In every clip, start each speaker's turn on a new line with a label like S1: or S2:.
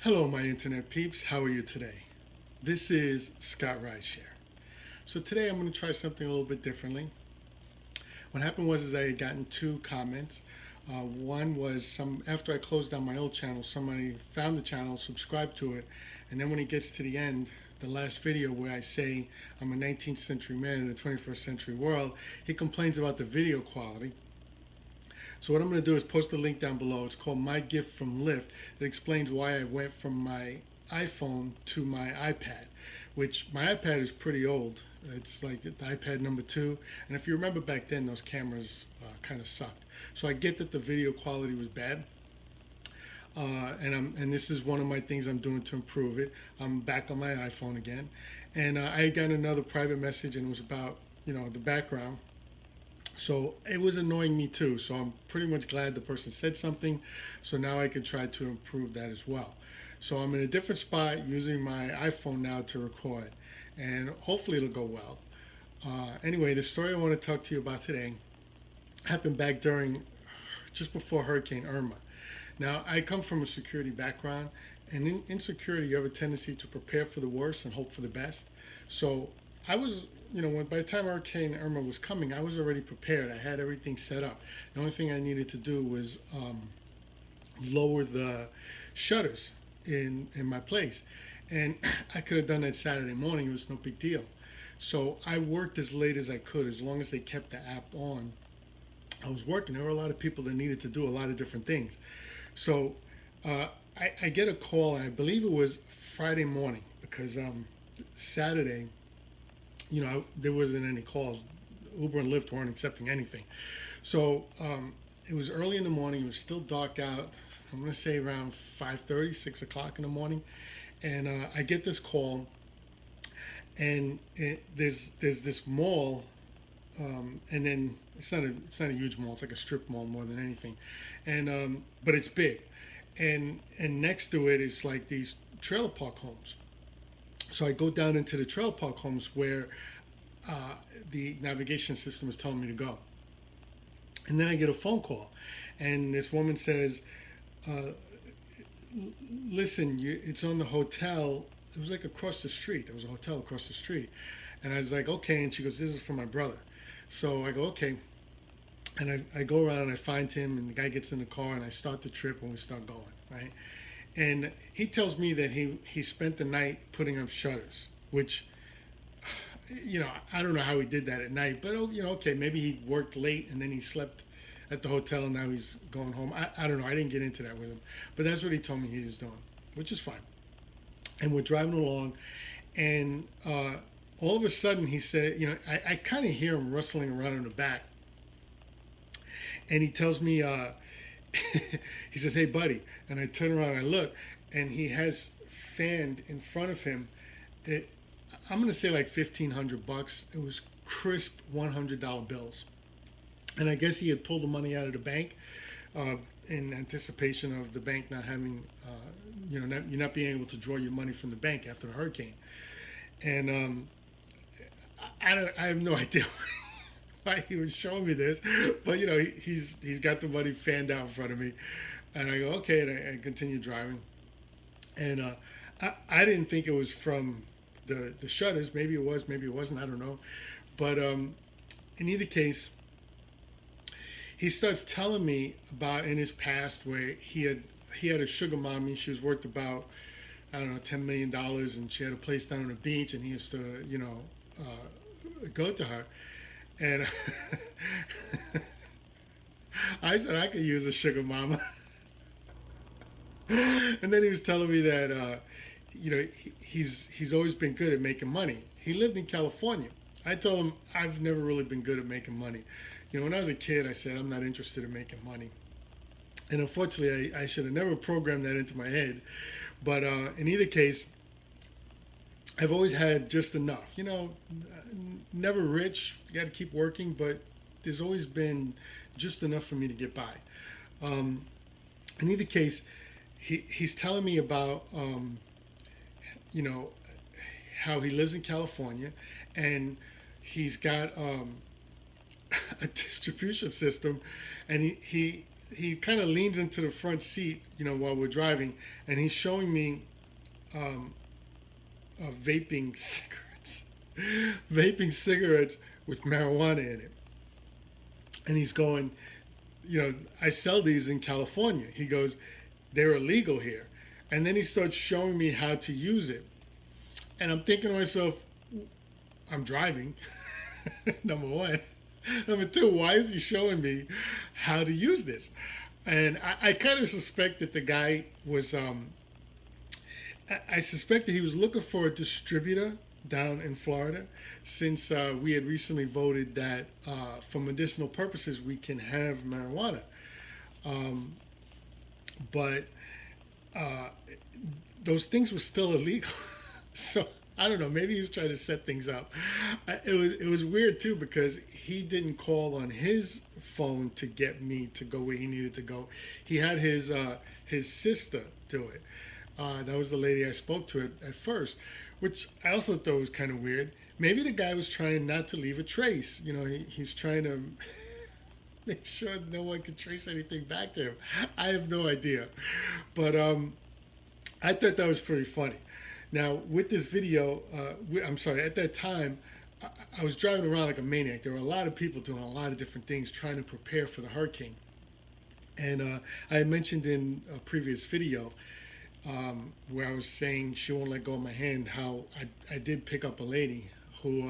S1: Hello, my internet peeps. How are you today? This is Scott Rideshare. So today I'm going to try something a little bit differently. What happened was I had gotten two comments. One was some after I closed down my old channel, somebody found the channel, subscribed to it, and then when he gets to the end, the last video where I say I'm a 19th century man in a 21st century world, he complains about the video quality. So what I'm going to do is post a link down below. It's called My Gift from Lyft. It explains why I went from my iPhone to my iPad, which my iPad is pretty old. It's like the iPad number 2. And if you remember back then, those cameras kind of sucked. So I get that the video quality was bad. And this is one of my things I'm doing to improve it. I'm back on my iPhone again. And I got another private message, and it was about, the background. So it was annoying me too. So I'm pretty much glad the person said something. So now I can try to improve that as well. So I'm in a different spot using my iPhone now to record, and hopefully it'll go well. Anyway, the story I want to talk to you about today happened back during, just before Hurricane Irma. Now, I come from a security background, and in security, you have a tendency to prepare for the worst and hope for the best. So I was, by the time Hurricane Irma was coming, I was already prepared. I had everything set up. The only thing I needed to do was lower the shutters in my place. And I could have done that Saturday morning. It was no big deal. So I worked as late as I could, as long as they kept the app on. I was working. There were a lot of people that needed to do a lot of different things. So uh, I get a call, and I believe it was Friday morning because Saturday, there wasn't any calls. Uber and Lyft weren't accepting anything. So it was early in the morning. It was still dark out. I'm going to say around 5:30, 6 o'clock in the morning. And I get this call, and there's this mall, and then it's not a huge mall. It's like a strip mall more than anything, and but it's big, and next to it is like these trailer park homes. So I go down into the trailer park homes where uh, the navigation system is telling me to go, and then I get a phone call, and this woman says, uh, "Listen, it's on the hotel." It was like across the street. There was a hotel across the street, and I was like, "Okay," and she goes, "This is for my brother." So I go, "Okay." And I go around and I find him, and the guy gets in the car, and I start the trip, and we start going, right? And he tells me that he spent the night putting up shutters, which, I don't know how he did that at night, but okay, maybe he worked late and then he slept at the hotel, and now he's going home. I don't know. I didn't get into that with him, but that's what he told me he was doing, which is fine. And we're driving along, and all of a sudden he said, I kind of hear him rustling around in the back, and he tells me, he says, "Hey, buddy," and I turn around and I look, and he has fanned in front of him. It, I'm gonna say like $1,500. It was crisp $100 bills, and I guess he had pulled the money out of the bank uh, in anticipation of the bank not having, you're not being able to draw your money from the bank after the hurricane. And I have no idea why he was showing me this, but he's got the money fanned out in front of me, and I go, okay, and I continue driving, and I didn't think it was from the shutters. Maybe it was, maybe it wasn't. I don't know, but in either case, he starts telling me about in his past where he had a sugar mommy. She was worth about, I don't know, $10 million, and she had a place down on the beach, and he used to go to her, and I said I could use a sugar mama. And then he was telling me that he's always been good at making money. He lived in California. I told him I've never really been good at making money. When I was a kid, I said I'm not interested in making money, and unfortunately, I should have never programmed that into my head. But in either case, I've always had just enough. Never rich. You got to keep working, but there's always been just enough for me to get by. Um, in either case, he's telling me about you know how he lives in California, and he's got a distribution system, and he he kind of leans into the front seat, while we're driving, and he's showing me um, vaping cigarettes, vaping cigarettes with marijuana in it, and he's going, I sell these in California. He goes, they're illegal here, and then he starts showing me how to use it, and I'm thinking to myself, I'm driving. Number one. Number two, why is he showing me how to use this? And I kind of suspect that the guy was, I suspect that he was looking for a distributor down in Florida, since we had recently voted that for medicinal purposes we can have marijuana. Um, but uh, those things were still illegal. So I don't know. Maybe he was trying to set things up. It was weird too, because he didn't call on his phone to get me to go where he needed to go. He had his sister do it. That was the lady I spoke to at first, which I also thought was kind of weird. Maybe the guy was trying not to leave a trace. He's trying to make sure no one can trace anything back to him. I have no idea, but I thought that was pretty funny. Now, with this video, I'm sorry, at that time, I was driving around like a maniac. There were a lot of people doing a lot of different things trying to prepare for the hurricane. And I had mentioned in a previous video, where I was saying she won't let go of my hand, how I did pick up a lady who,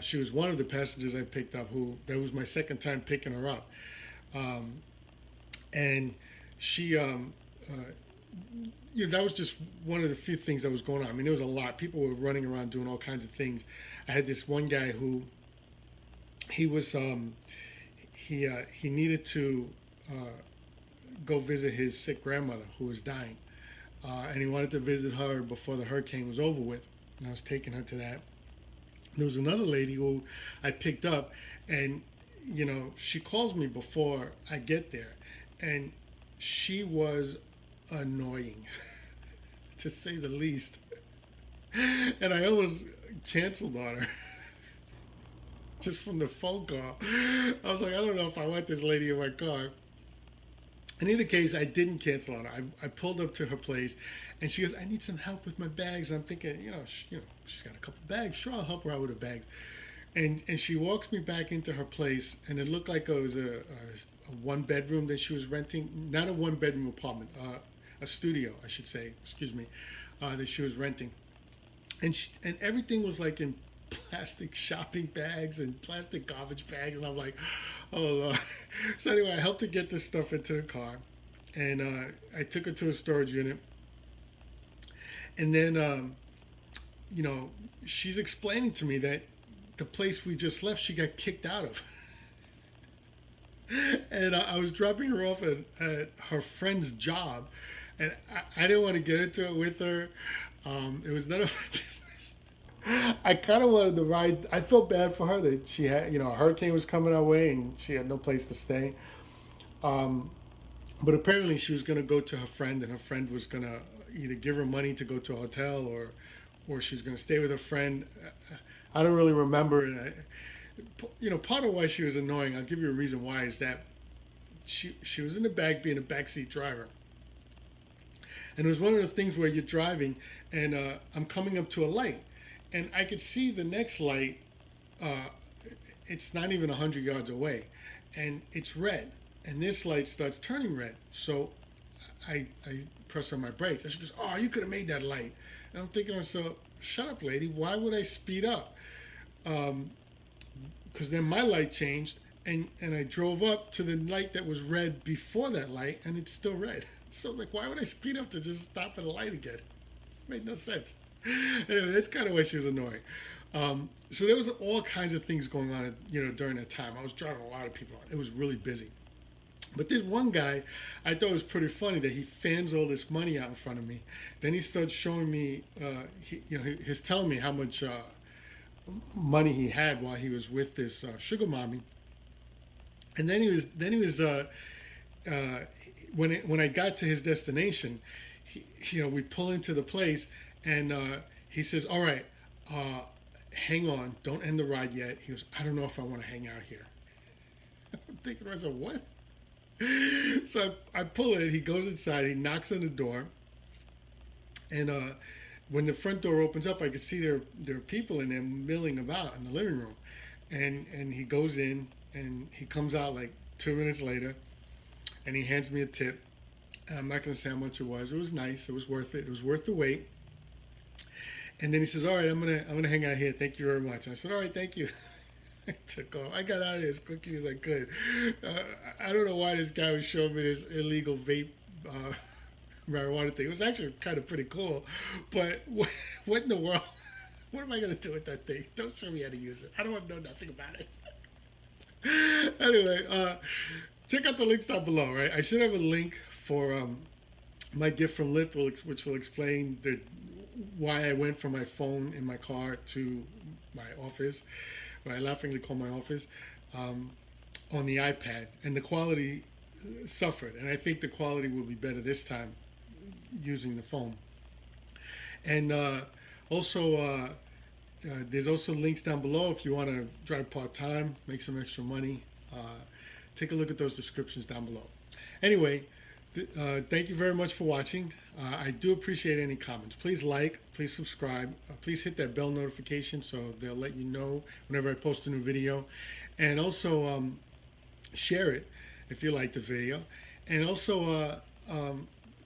S1: she was one of the passengers I picked up, that was my second time picking her up. Um, and she, that was just one of the few things that was going on. I mean, there was a lot. People were running around doing all kinds of things. I had this one guy who he was he needed to go visit his sick grandmother who was dying, and he wanted to visit her before the hurricane was over with. And I was taking her to that. There was another lady who I picked up, and she calls me before I get there, and she was annoying to say the least. And I almost canceled on her just from the phone call. I was like, I don't know if I want this lady in my car. In either case, I didn't cancel on her. I pulled up to her place, and she goes, I need some help with my bags. And I'm thinking, she's got a couple bags. Sure, I'll help her out with her bags. And she walks me back into her place, and it looked like it was a one bedroom that she was renting. Not a one bedroom apartment, a studio, I should say, excuse me, that she was renting. And everything was like in plastic shopping bags and plastic garbage bags, and I'm like, oh Lord. So anyway, I helped her get this stuff into the car, and I took her to a storage unit, and then she's explaining to me that the place we just left, she got kicked out of. And I was dropping her off at her friend's job, and I didn't want to get into it with her. It was none of my business. I kind of wanted to ride. I felt bad for her that she had, a hurricane was coming our way and she had no place to stay. Um, but apparently she was going to go to her friend, and her friend was going to either give her money to go to a hotel, or she was going to stay with her friend. I don't really remember. And part of why she was annoying, I'll give you a reason why, is that she was in the back being a backseat driver. And it was one of those things where you're driving, and I'm coming up to a light, and I could see the next light. It's not even 100 yards away, and it's red. And this light starts turning red. So I press on my brakes. And she goes, oh, you could have made that light. And I'm thinking to myself, shut up, lady. Why would I speed up? Because then my light changed, and I drove up to the light that was red before that light, and it's still red. So like, why would I speed up to just stop at a light again? Made no sense. Anyway, that's kind of why she was annoying. So there was all kinds of things going on, during that time. I was driving a lot of people on. It was really busy. But this one guy, I thought it was pretty funny that he fans all this money out in front of me. Then he starts showing me, he's telling me how much money he had while he was with this sugar mommy. And then he was when I got to his destination, we pull into the place, and he says, all right, hang on, don't end the ride yet. He goes, I don't know if I want to hang out here. I'm thinking to myself, what? So I pull it. He goes inside. He knocks on the door, and when the front door opens up, I can see there are people in there milling about in the living room, and he goes in and he comes out like 2 minutes later, and he hands me a tip. And I'm not going to say how much it was. It was nice. It was worth it. It was worth the wait. And then he says, "All right, I'm gonna hang out here. Thank you very much." I said, "All right, thank you." I took off. I got out of there as quickly as I could. Uh, I don't know why this guy was showing me this illegal vape marijuana thing. It was actually kind of pretty cool, but what in the world? What am I gonna do with that thing? Don't show me how to use it. I don't want to know nothing about it. Anyway, check out the links down below. Right, I should have a link for my gift from Lyft, which will explain why I went from my phone in my car to my office, what I laughingly call my office, um, on the iPad, and the quality suffered. And I think the quality will be better this time using the phone. And also, there's also links down below if you want to drive part time, make some extra money. Uh, Take a look at those descriptions down below. Anyway, thank you very much for watching. I do appreciate any comments. Please like, please subscribe, please hit that bell notification so they'll let you know whenever I post a new video. And also share it if you like the video. And also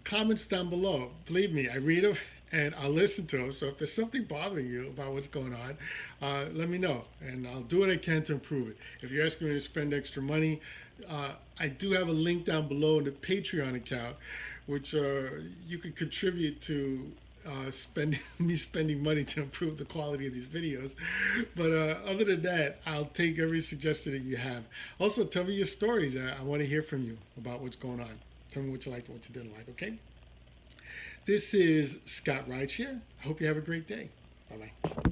S1: comments down below. Believe me, I read them and I'll listen to them. So if there's something bothering you about what's going on, let me know, and I'll do what I can to improve it. If you're asking me to spend extra money, I do have a link down below in the Patreon account, which you can contribute to spending money to improve the quality of these videos. But other than that, I'll take every suggestion that you have. Also, tell me your stories. I want to hear from you about what's going on. Tell me what you liked and what you didn't like, okay? This is Scott Rideshare. I hope you have a great day. Bye-bye.